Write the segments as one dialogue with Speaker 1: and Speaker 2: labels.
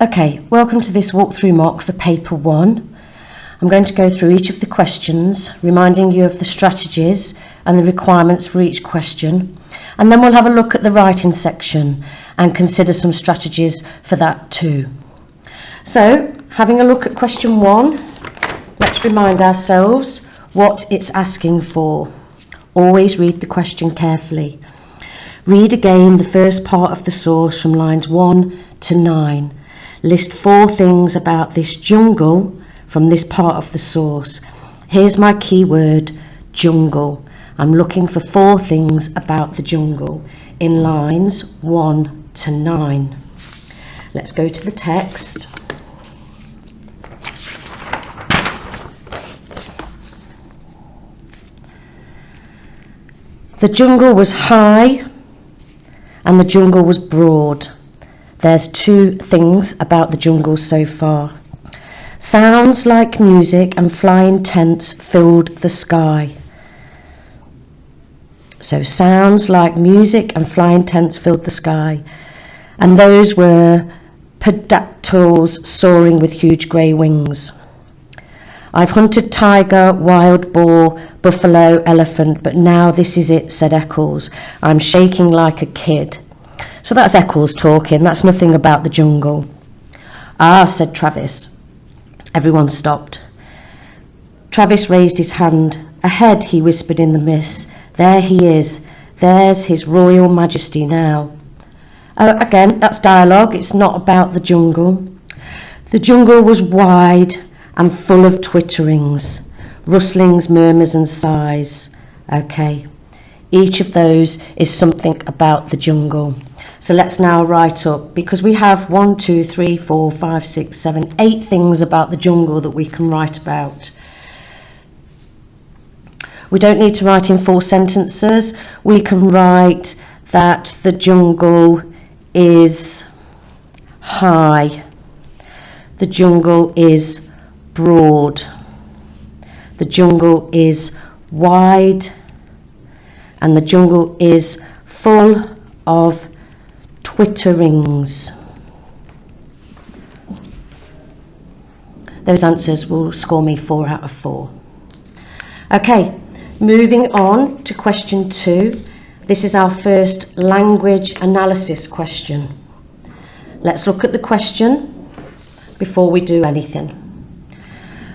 Speaker 1: Okay, welcome to this walkthrough mock for paper 1. I'm going to go through each of the questions, reminding you of the strategies and the requirements for each question, and then we'll have a look at the writing section and consider some strategies for that too. So, having a look at question 1, let's remind ourselves what it's asking for. Always read the question carefully. Read again the first part of the source from lines 1 to 9. List 4 things about this jungle from this part of the source. Here's my keyword, jungle. I'm looking for 4 things about the jungle in lines 1 to 9. Let's go to the text. The jungle was high and the jungle was broad. There's 2 things about the jungle so far. Sounds like music and flying tents filled the sky. So sounds like music and flying tents filled the sky. And those were pterodactyls soaring with huge grey wings. I've hunted tiger, wild boar, buffalo, elephant, but now this is it, said Eccles. I'm shaking like a kid. So that's Eccles talking, that's nothing about the jungle. Ah, said Travis. Everyone stopped. Travis raised his hand. Ahead, he whispered in the mist. There he is. There's His Royal Majesty now. Again, that's dialogue, it's not about the jungle. The jungle was wide and full of twitterings, rustlings, murmurs and sighs. Okay, each of those is something about the jungle. So let's now write up, because we have 1, 2, 3, 4, 5, 6, 7, 8 things about the jungle that we can write about. We don't need to write in full sentences. We can write that the jungle is high. The jungle is broad. The jungle is wide. And the jungle is full of twitterings. Those answers will score me 4 out of 4. Okay, moving on to question 2. This is our first language analysis question. Let's look at the question before we do anything.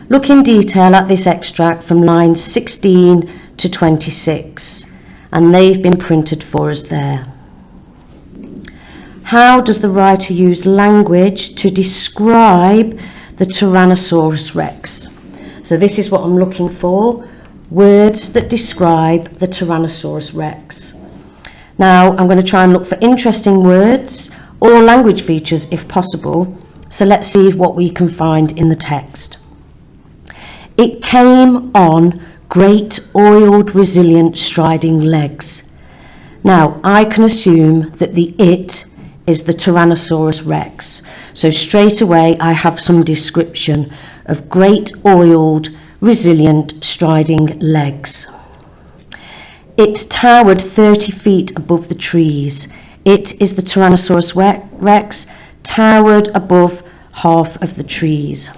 Speaker 1: Look in detail at this extract from lines 16 to 26, and they've been printed for us there. How does the writer use language to describe the Tyrannosaurus Rex? So this is what I'm looking for, words that describe the Tyrannosaurus Rex. Now I'm going to try and look for interesting words or language features if possible, so let's see what we can find in the text. It came on great oiled resilient striding legs. Now I can assume that the it is the Tyrannosaurus Rex. So straight away I have some description of great oiled, resilient, striding legs. It towered 30 feet above the trees. It is the Tyrannosaurus Rex, towered above half of the trees.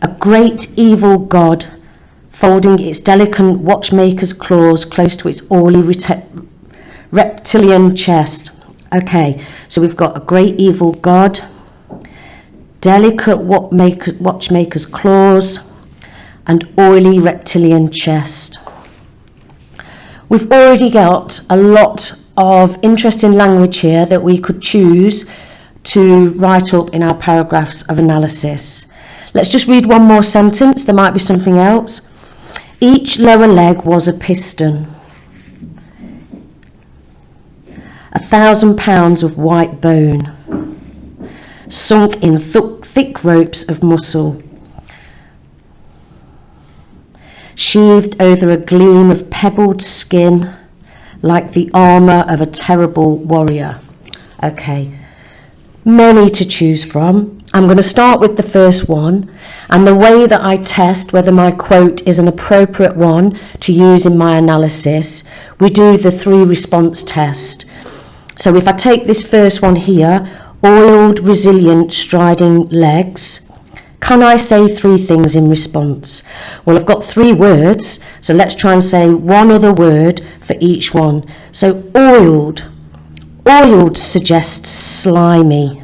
Speaker 1: A great evil god, folding its delicate watchmaker's claws close to its oily reptilian chest. Okay, so we've got a great evil god, delicate watchmaker's claws, and oily reptilian chest. We've already got a lot of interesting language here that we could choose to write up in our paragraphs of analysis. Let's just read one more sentence, there might be something else. Each lower leg was a piston. 1,000 pounds of white bone, sunk in thick ropes of muscle, sheathed over a gleam of pebbled skin, like the armour of a terrible warrior. Okay, many to choose from. I'm going to start with the first one, and the way that I test whether my quote is an appropriate one to use in my analysis, we do the 3 response test. So if I take this first one here, oiled, resilient, striding legs. Can I say 3 things in response? Well, I've got 3 words, so let's try and say one other word for each one. So oiled. Oiled suggests slimy.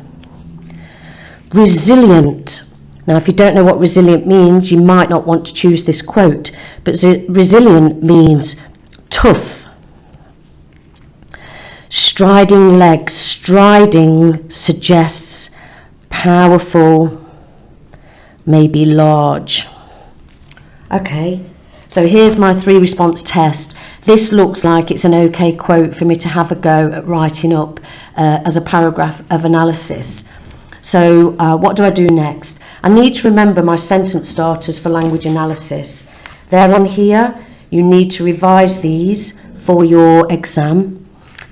Speaker 1: Resilient. Now, if you don't know what resilient means, you might not want to choose this quote, but resilient means tough. Striding legs. Striding suggests powerful, maybe large. Okay, so here's my 3 response test. This looks like it's an okay quote for me to have a go at writing up as a paragraph of analysis. So what do I do next? I need to remember my sentence starters for language analysis. They're on here. You need to revise these for your exam.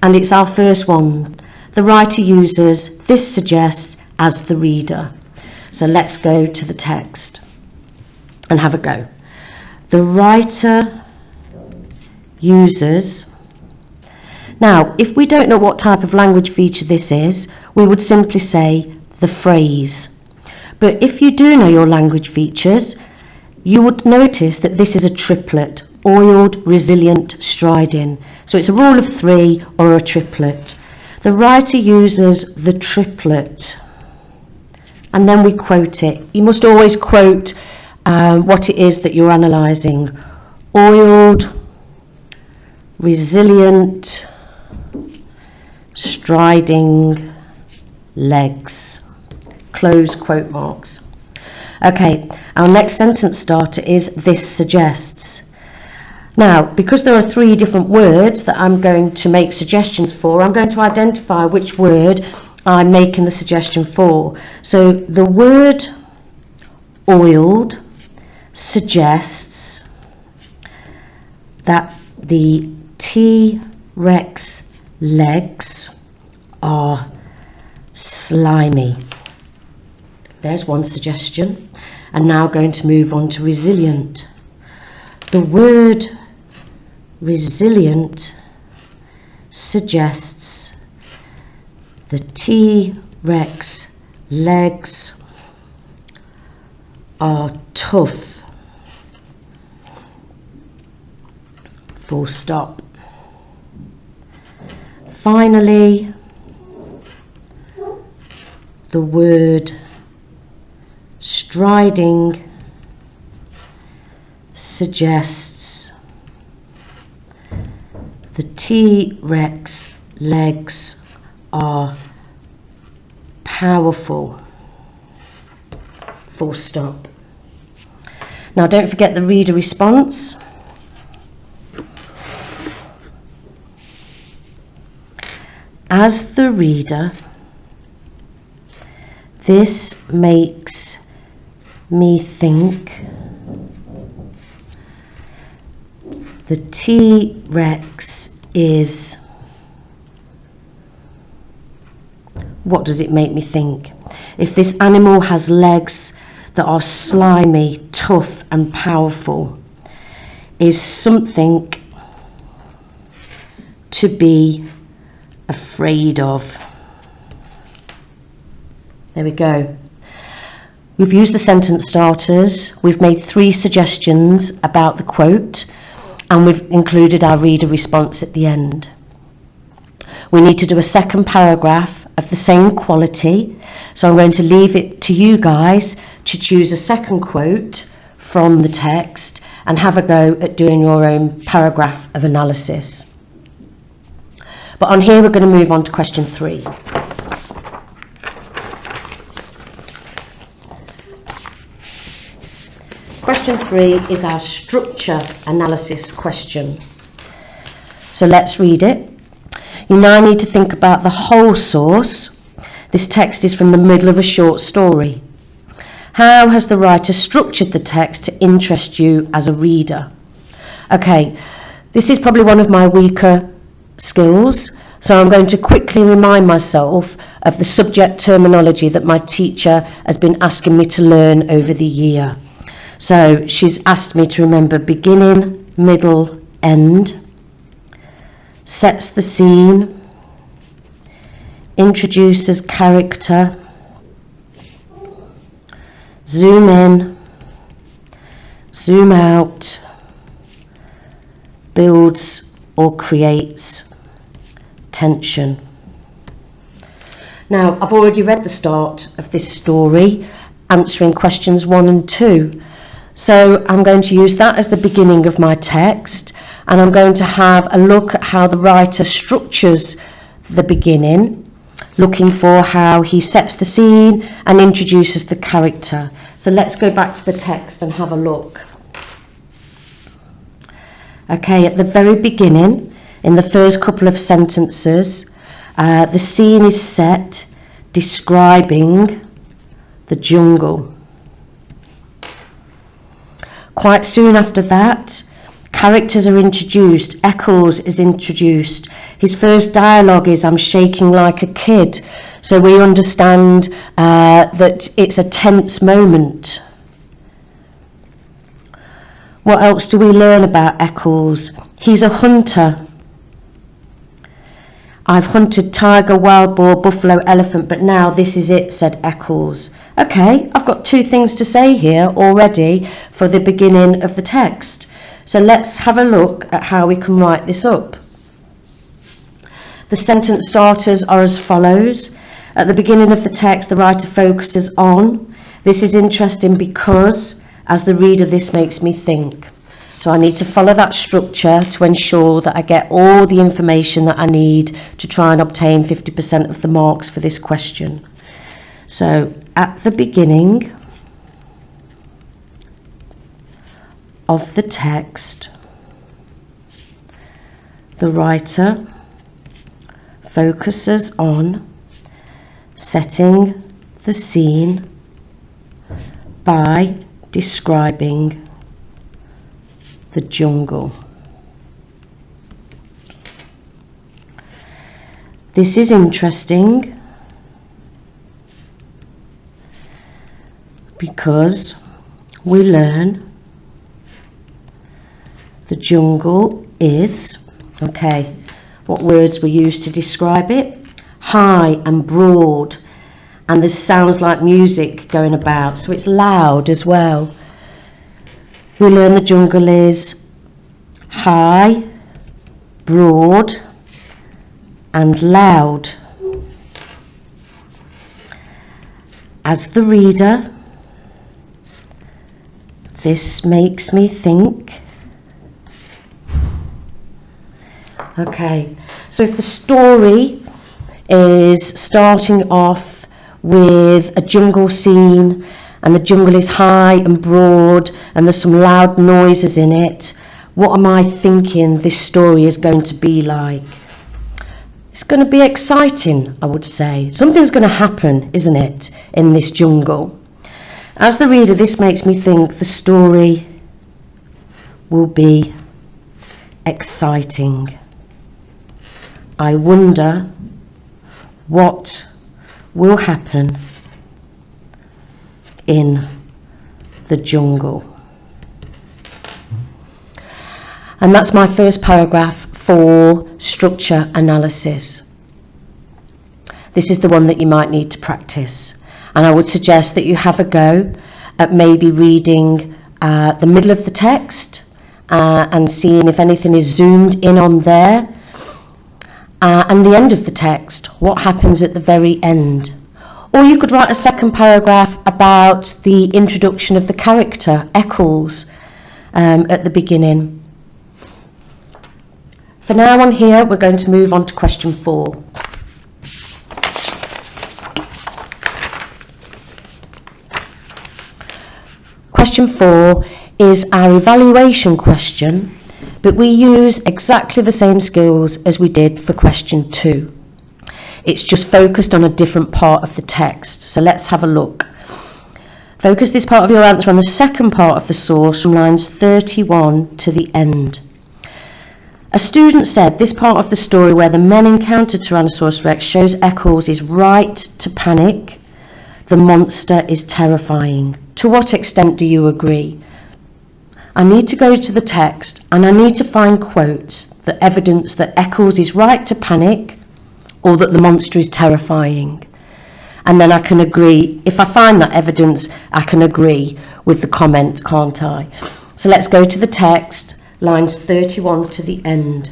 Speaker 1: And it's our first one. The writer uses this suggests as the reader. So let's go to the text and have a go. The writer uses. Now, if we don't know what type of language feature this is, we would simply say the phrase. But if you do know your language features, you would notice that this is a triplet: oiled, resilient, striding. So it's a rule of 3 or a triplet. The writer uses the triplet, and then we quote it. You must always quote what it is that you're analysing. Oiled, resilient, striding legs. Close quote marks. Okay, our next sentence starter is this suggests. Now, because there are 3 different words that I'm going to make suggestions for, I'm going to identify which word I'm making the suggestion for. So the word oiled suggests that the T-Rex legs are slimy. There's one suggestion. And now going to move on to resilient. The word resilient suggests the T-Rex legs are tough. Full stop. Finally, the word striding suggests the T-Rex legs are powerful. Full stop. Now don't forget the reader response. As the reader, this makes me think the T-Rex is. What does it make me think? If this animal has legs that are slimy, tough and powerful, is something to be afraid of. There we go. We've used the sentence starters, we've made 3 suggestions about the quote, and we've included our reader response at the end. We need to do a second paragraph of the same quality, so I'm going to leave it to you guys to choose a second quote from the text and have a go at doing your own paragraph of analysis. But on here we're going to move on to question 3. Question 3 is our structure analysis question. So let's read it. You now need to think about the whole source. This text is from the middle of a short story. How has the writer structured the text to interest you as a reader? Okay, this is probably one of my weaker skills, so I'm going to quickly remind myself of the subject terminology that my teacher has been asking me to learn over the year. So she's asked me to remember beginning, middle, end, sets the scene, introduces character, zoom in, zoom out, builds or creates tension. Now, I've already read the start of this story, answering questions 1 and 2. So I'm going to use that as the beginning of my text, and I'm going to have a look at how the writer structures the beginning, looking for how he sets the scene and introduces the character. So let's go back to the text and have a look. Okay, at the very beginning, in the first couple of sentences, the scene is set describing the jungle. Quite soon after that, characters are introduced. Eccles is introduced. His first dialogue is, "I'm shaking like a kid." So we understand that it's a tense moment. What else do we learn about Eccles? He's a hunter. "I've hunted tiger, wild boar, buffalo, elephant, but now this is it," said Eccles. Okay, I've got 2 things to say here already for the beginning of the text. So let's have a look at how we can write this up. The sentence starters are as follows. At the beginning of the text, the writer focuses on. This is interesting because, as the reader, this makes me think. So I need to follow that structure to ensure that I get all the information that I need to try and obtain 50% of the marks for this question. So at the beginning of the text, the writer focuses on setting the scene by describing the jungle. This is interesting because we learn the jungle is, okay, what words were used to describe it? High and broad, and there sounds like music going about, so it's loud as well. We learn the jungle is high, broad, and loud. As the reader, this makes me think. Okay, so if the story is starting off with a jungle scene, and the jungle is high and broad and there's some loud noises in it, what am I thinking this story is going to be like? It's going to be exciting, I would say. Something's going to happen, isn't it, in this jungle? As the reader, this makes me think the story will be exciting. I wonder what will happen in the jungle. And that's my first paragraph for structure analysis. This is the one that you might need to practice, and I would suggest that you have a go at maybe reading the middle of the text and seeing if anything is zoomed in on there, and the end of the text, what happens at the very end. Or you could write a second paragraph about the introduction of the character, Eccles, at the beginning. For now on here, we're going to move on to question 4. Question 4 is our evaluation question, but we use exactly the same skills as we did for question 2. It's just focused on a different part of the text. So let's have a look. Focus this part of your answer on the second part of the source from lines 31 to the end. A student said this part of the story where the men encounter Tyrannosaurus Rex shows Eccles is right to panic. The monster is terrifying. To what extent do you agree? I need to go to the text and I need to find quotes that evidence that Eccles is right to panic, or that the monster is terrifying. And then I can agree, if I find that evidence, I can agree with the comment, can't I? So let's go to the text, lines 31 to the end.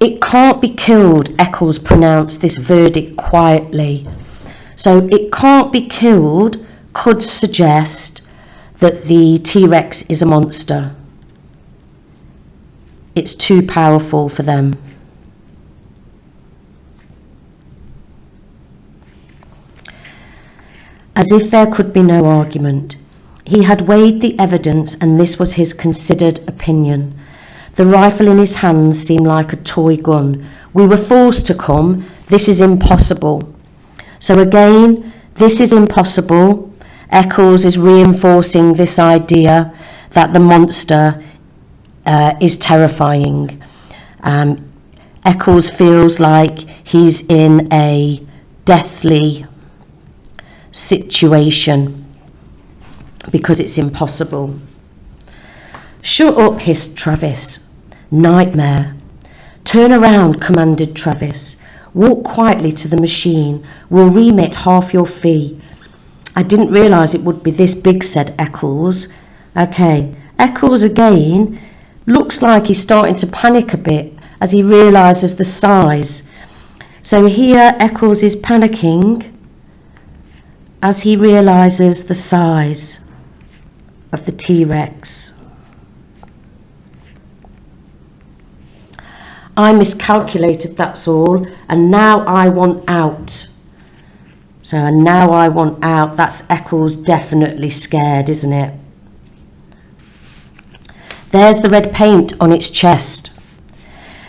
Speaker 1: It can't be killed, Eccles pronounced this verdict quietly. So it can't be killed could suggest that the T-Rex is a monster. It's too powerful for them. As if there could be no argument. He had weighed the evidence and this was his considered opinion. The rifle in his hands seemed like a toy gun. We were forced to come. This is impossible. So again, this is impossible. Eccles is reinforcing this idea that the monster is terrifying. Eccles feels like he's in a deathly situation because it's impossible. Shut up, hissed Travis. Nightmare. Turn around, commanded Travis. Walk quietly to the machine. We'll remit half your fee. I didn't realise it would be this big, said Eccles. Okay, Eccles again looks like he's starting to panic a bit as he realises the size. So here Eccles is panicking as he realises the size of the T-Rex. I miscalculated, that's all, and now I want out. So, and now I want out, that's Eccles definitely scared, isn't it? There's the red paint on its chest.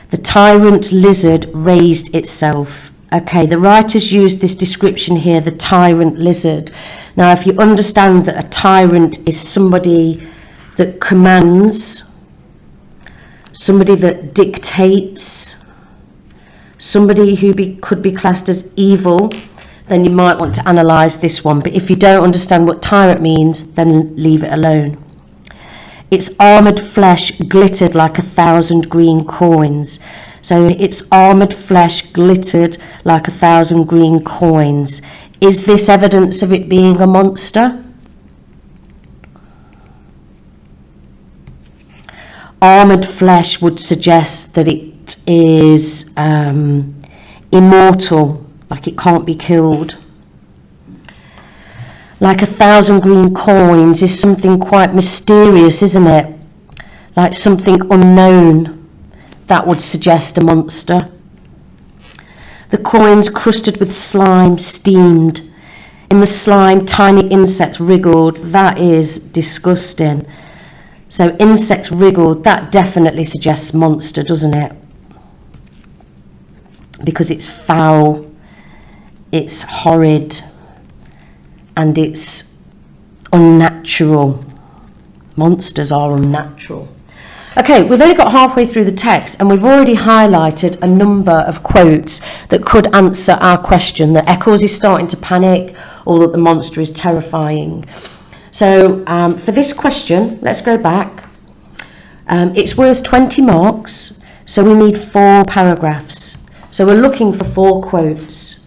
Speaker 1: The tyrant lizard raised itself. Okay, the writers used this description here, the tyrant lizard. Now, if you understand that a tyrant is somebody that commands, somebody that dictates, somebody who could be classed as evil, then you might want to analyse this one. But if you don't understand what tyrant means, then leave it alone. Its armoured flesh glittered like 1,000 green coins. So its armoured flesh glittered like 1,000 green coins. Is this evidence of it being a monster? Armoured flesh would suggest that it is immortal, like it can't be killed. Like 1,000 green coins is something quite mysterious, isn't it? Like something unknown. That would suggest a monster. The coins crusted with slime steamed. In the slime, tiny insects wriggled. That is disgusting. So insects wriggled, that definitely suggests monster, doesn't it? Because it's foul, it's horrid, and it's unnatural. Monsters are unnatural. Okay, we've only got halfway through the text and we've already highlighted a number of quotes that could answer our question that Eccles is starting to panic or that the monster is terrifying. So for this question, let's go back. It's worth 20 marks, so we need 4 paragraphs. So we're looking for 4 quotes.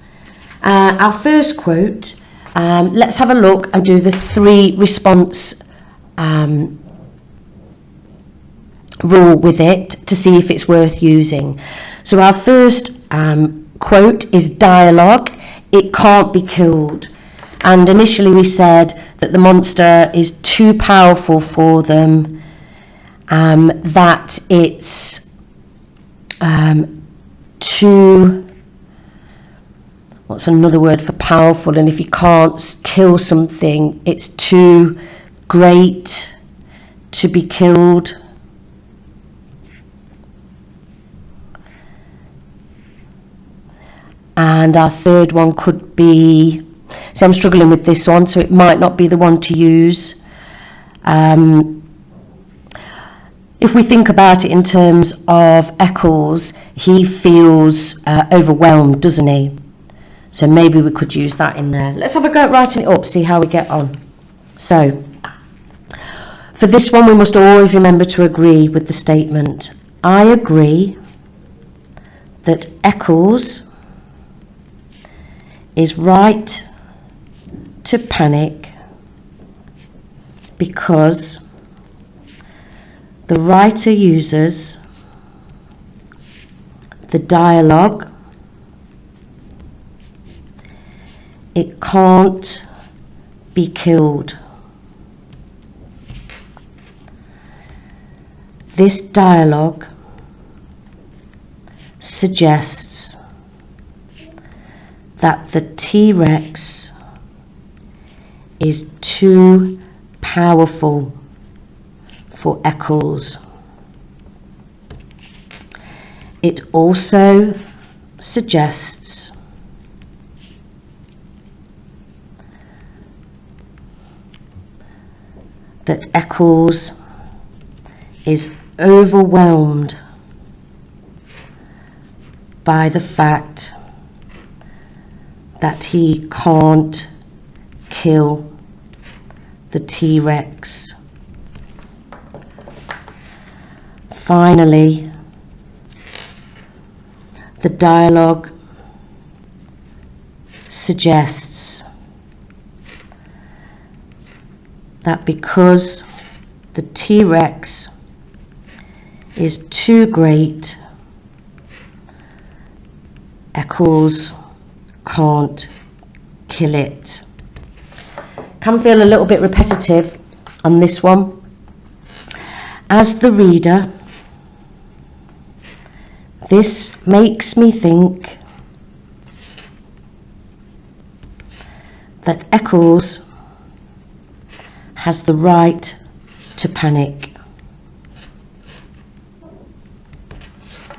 Speaker 1: Our first quote, let's have a look and do the 3 response rule with it to see if it's worth using. So our first quote is dialogue. It can't be killed. And initially we said that the monster is too powerful for them, that it's too, what's another word for powerful, and if you can't kill something, it's too great to be killed. And our third one could be, so I'm struggling with this one, so it might not be the one to use. If we think about it in terms of Eccles, he feels overwhelmed, doesn't he? So maybe we could use that in there. Let's have a go at writing it up, see how we get on. So, for this one we must always remember to agree with the statement. I agree that Eccles is right to panic because the writer uses the dialogue "It can't be killed." This dialogue suggests that the T-Rex is too powerful for Eccles. It also suggests that Eccles is overwhelmed by the fact that he can't kill the T-Rex. Finally, the dialogue suggests that because the T-Rex is too great, Eccles can't kill it. Can feel a little bit repetitive on this one. As the reader, this makes me think that Eccles has the right to panic.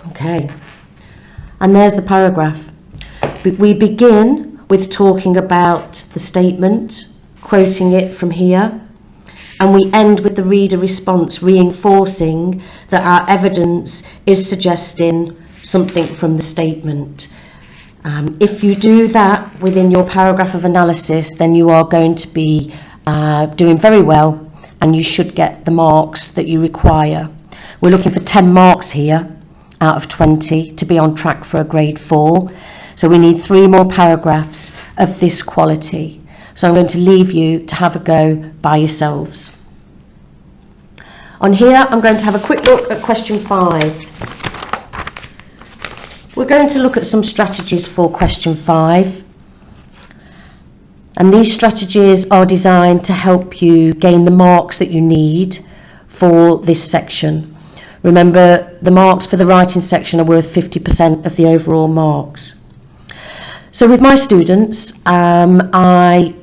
Speaker 1: Okay, and there's the paragraph. We begin with talking about the statement, quoting it from here, and we end with the reader response reinforcing that our evidence is suggesting something from the statement. If you do that within your paragraph of analysis, then you are going to be doing very well, and you should get the marks that you require. We're looking for 10 marks here out of 20 to be on track for a grade 4. So we need 3 more paragraphs of this quality. So I'm going to leave you to have a go by yourselves. On here, I'm going to have a quick look at question 5. We're going to look at some strategies for question 5. And these strategies are designed to help you gain the marks that you need for this section. Remember, the marks for the writing section are worth 50% of the overall marks. So with my students, I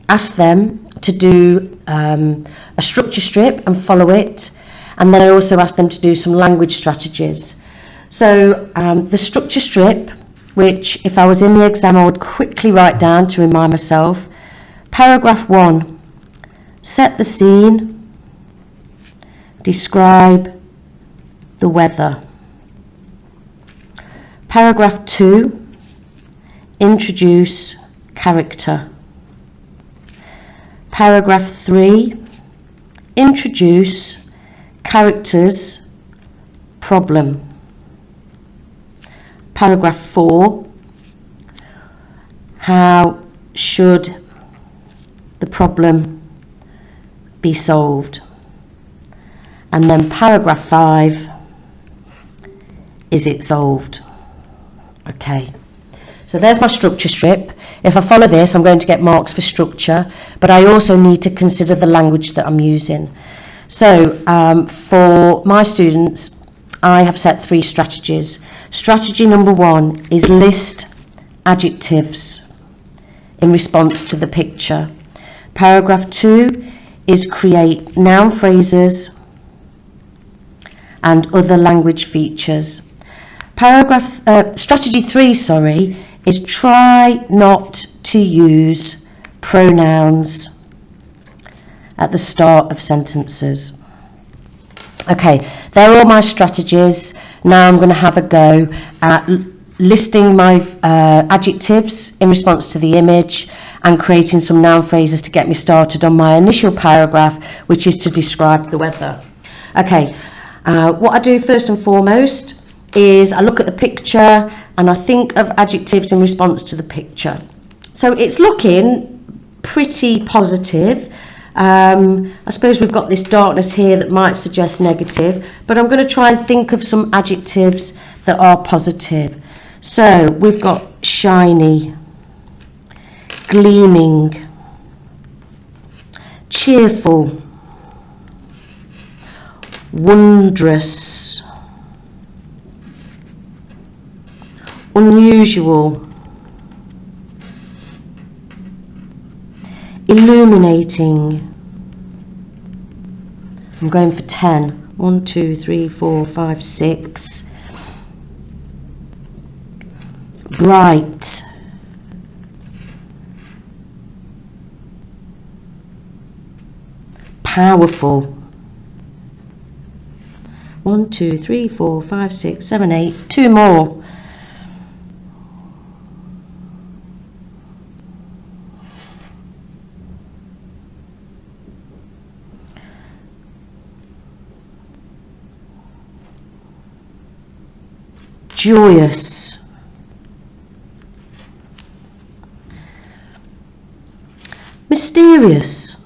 Speaker 1: asked them to do a structure strip and follow it, and then I also asked them to do some language strategies. So the structure strip, which if I was in the exam I would quickly write down to remind myself. Paragraph 1, set the scene, describe the weather. Paragraph 2, introduce character. Paragraph 3, introduce character's problem. Paragraph 4, how should the problem be solved? And then paragraph 5, is it solved? Okay, so there's my structure strip. If I follow this, I'm going to get marks for structure, but I also need to consider the language that I'm using. So for my students, I have set 3 strategies. Strategy number 1 is list adjectives in response to the picture. Paragraph 2 is create noun phrases and other language features. Strategy 3, is try not to use pronouns at the start of sentences. Okay, they're all my strategies. Now I'm going to have a go at listing my adjectives in response to the image and creating some noun phrases to get me started on my initial paragraph, which is to describe the weather. Okay, what I do first and foremost is I look at the picture and I think of adjectives in response to the picture. So it's looking pretty positive. I suppose we've got this darkness here that might suggest negative, but I'm going to try and think of some adjectives that are positive. So we've got shiny, gleaming, cheerful, wondrous, unusual, illuminating. I'm going for 10. 1, 2, 3, 4, 5, 6. Bright. Powerful. 1, 2, 3, 4, 5, 6, 7, 8. 2 more. Joyous. Mysterious.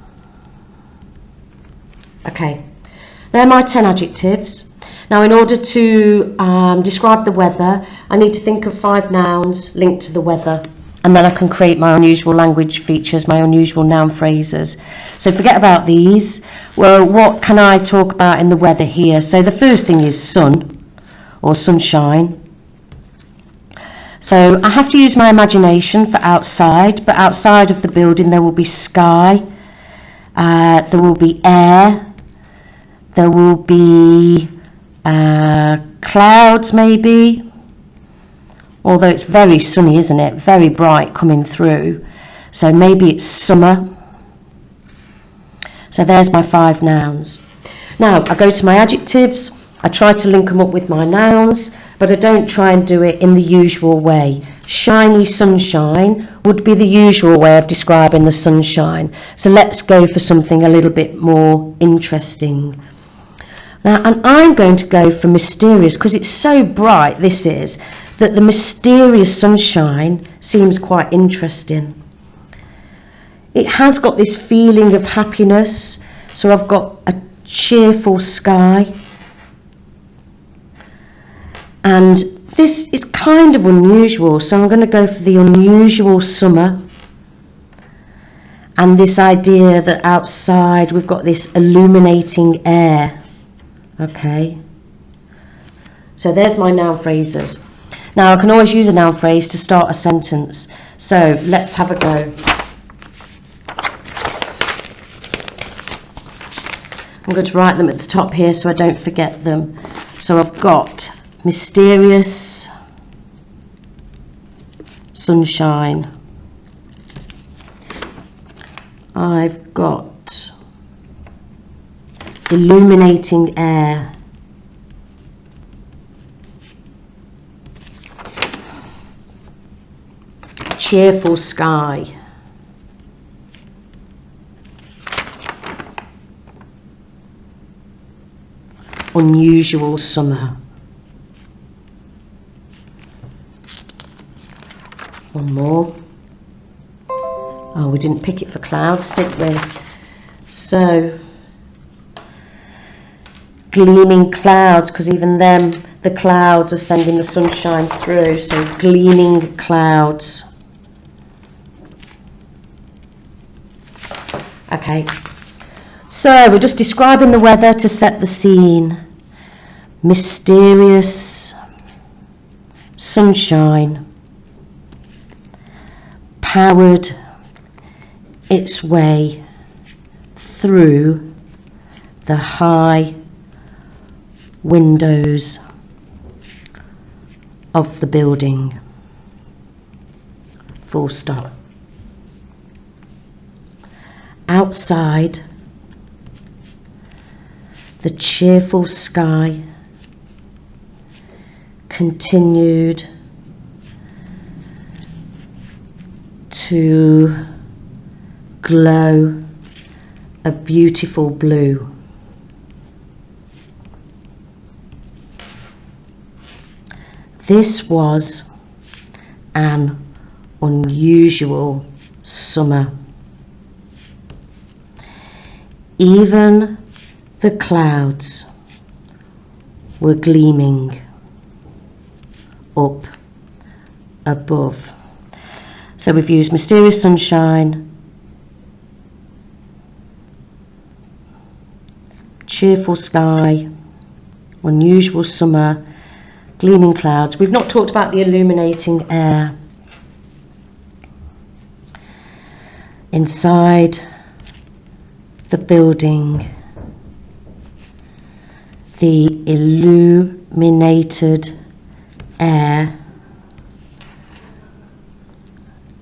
Speaker 1: Okay, they're my 10 adjectives. Now, in order to describe the weather, I need to think of 5 nouns linked to the weather, and then I can create my unusual language features, my unusual noun phrases. So forget about these. Well, what can I talk about in the weather here? So the first thing is sun or sunshine. So I have to use my imagination for outside, but outside of the building there will be sky, there will be air, there will be clouds maybe, although it's very sunny, isn't it? Very bright coming through. So maybe it's summer. So there's my 5 nouns. Now I go to my adjectives. I try to link them up with my nouns, but I don't try and do it in the usual way. Shiny sunshine would be the usual way of describing the sunshine. So let's go for something a little bit more interesting. Now, and I'm going to go for mysterious because it's so bright, this is, that the mysterious sunshine seems quite interesting. It has got this feeling of happiness, so I've got a cheerful sky. And this is kind of unusual, so I'm going to go for the unusual summer. And this idea that outside we've got this illuminating air. Okay. So there's my noun phrases. Now I can always use a noun phrase to start a sentence. So let's have a go. I'm going to write them at the top here so I don't forget them. So I've got mysterious sunshine. I've got illuminating air. Cheerful sky. Unusual summer. One more. Oh, we didn't pick it for clouds, did we? So, gleaming clouds, because even them, the clouds are sending the sunshine through. So, gleaming clouds. Okay. So, we're just describing the weather to set the scene. Mysterious sunshine. Powered its way through the high windows of the building. Full stop. Outside, the cheerful sky continued to glow a beautiful blue. This was an unusual summer. Even the clouds were gleaming up above. So we've used mysterious sunshine, cheerful sky, unusual summer, gleaming clouds. We've not talked about the illuminating air. Inside the building, the illuminated air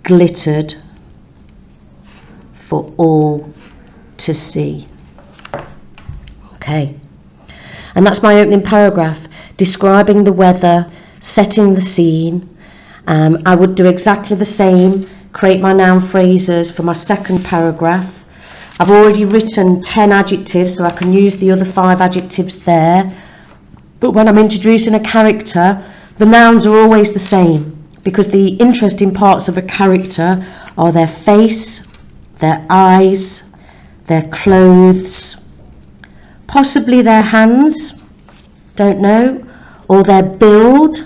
Speaker 1: glittered for all to see. Okay, and that's my opening paragraph, describing the weather, setting the scene. I would do exactly the same, create my noun phrases for my second paragraph. I've already written 10 adjectives, so I can use the other 5 adjectives there. But when I'm introducing a character, the nouns are always the same, because the interesting parts of a character are their face, their eyes, their clothes, possibly their hands, don't know, or their build,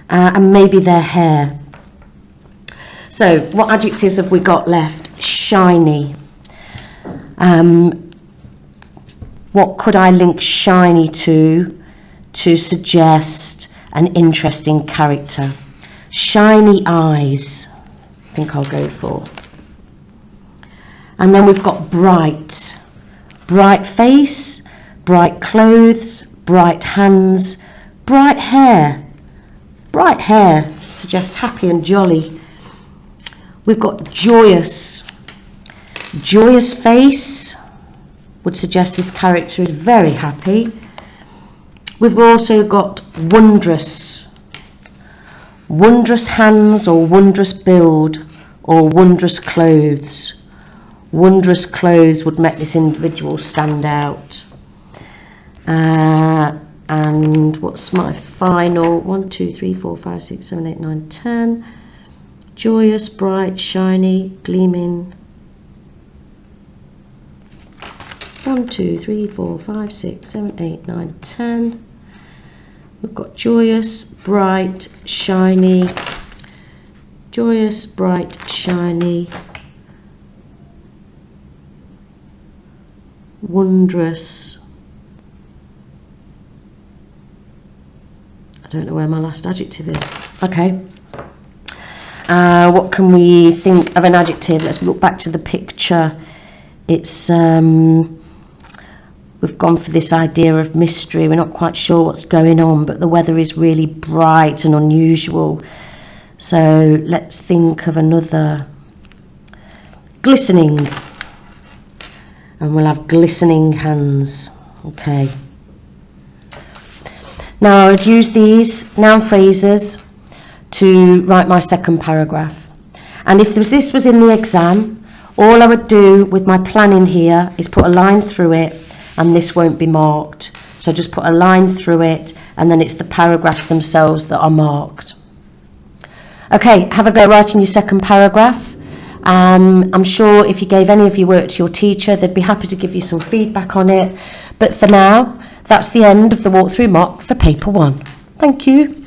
Speaker 1: and maybe their hair. So what adjectives have we got left? Shiny. What could I link shiny to suggest an interesting character? Shiny eyes, I think I'll go for. And then we've got bright. Bright face, bright clothes, bright hands, bright hair. Bright hair suggests happy and jolly. We've got joyous. Joyous face would suggest this character is very happy. We've also got wondrous. Wondrous hands or wondrous build or wondrous clothes. Wondrous clothes would make this individual stand out. And what's my final? 1, 2, 3, 4, 5, 6, 7, 8, 9, 10. Joyous, bright, shiny, gleaming. 1, 2, 3, 4, 5, 6, 7, 8, 9, 10. We've got joyous, bright, shiny. Joyous, bright, shiny. Wondrous. I don't know where my last adjective is. Okay. What can we think of an adjective? Let's look back to the picture. It's we've gone for this idea of mystery. We're not quite sure what's going on, but the weather is really bright and unusual. So let's think of another. Glistening. And we'll have glistening hands. Okay. Now I would use these noun phrases to write my second paragraph. And if this was in the exam, all I would do with my planning here is put a line through it, and this won't be marked. So just put a line through it, and then it's the paragraphs themselves that are marked. Okay, have a go writing your second paragraph. I'm sure if you gave any of your work to your teacher, they'd be happy to give you some feedback on it. But for now, that's the end of the walkthrough mock for paper 1. Thank you.